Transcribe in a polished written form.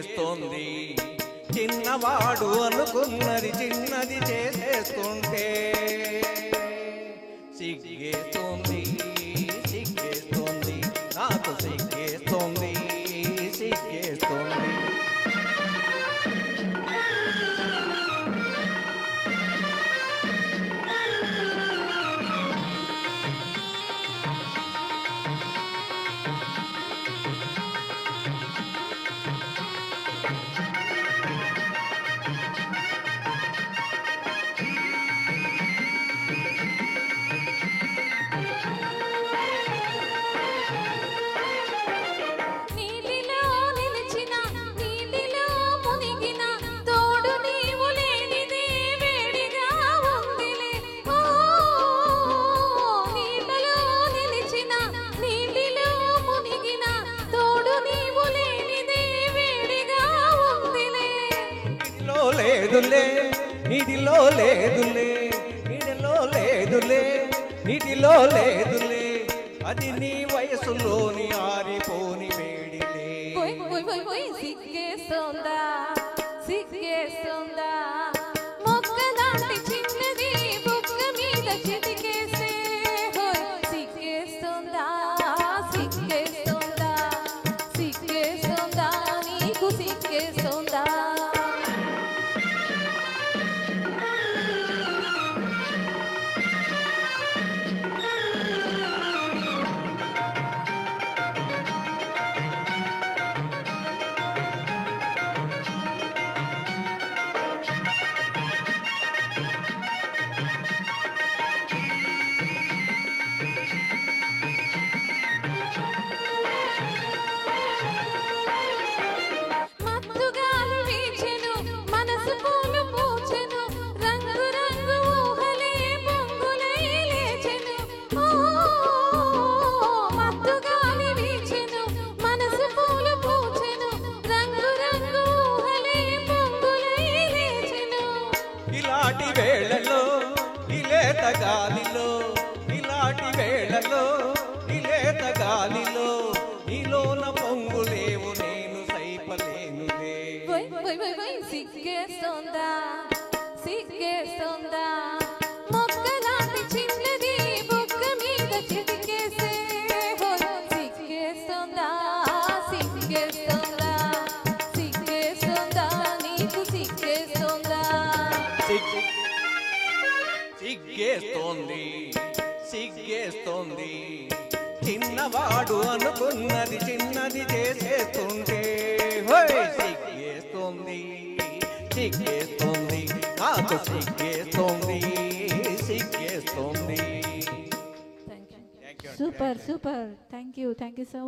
సిగ్గేస్తోంది చిన్నవాడు అనుకున్నది చిన్నది చేసేస్తుంటే సిగ్గేస్తోంది సిగ్గేస్తోంది నాకు సిగ్గేస్తోంది సిగ్గేస్తోంది లేదులే నీటిలో లేదులే నీటిలో లేదులే నీటిలో లేదులే అది నీ వయసులోని ఆరిపోని వేడిలే సిగ్గేస్తుందా సిగ్గేస్తుందా మొక్కలాంటి చిన్నది బుక్క మీద చిటికేసే సిగ్గేస్తుందా సిగ్గేస్తుందా సిగ్గేస్తుందా నీకు సిగ్గేస్తుందా ఇలాంటి వేళలో ఇలేత గాలిలో ఇలాంటి వేళలో ఇలేత గాలిలో నీలోన పొంగులేవు నేను సైపలేనులే సిగ్గేస్తుందా సిగ్గేస్తుందా మొక్కలాంటి చిన్నది బుక్క మీద చిటికేసే సిగ్గేస్తుందా సిగ్గేస్తుందా సిగ్గేస్తుందా నీకు సిగ్గేస్తుందా సిగ్గేస్తోంది సిగ్గేస్తోంది చిన్నవాడు అనుకున్నది చిన్నది చేసేస్తుంటే సిగ్గేస్తోంది సిగ్గేస్తోంది నాకు సిగ్గేస్తోంది సిగ్గేస్తోంది super super thank you so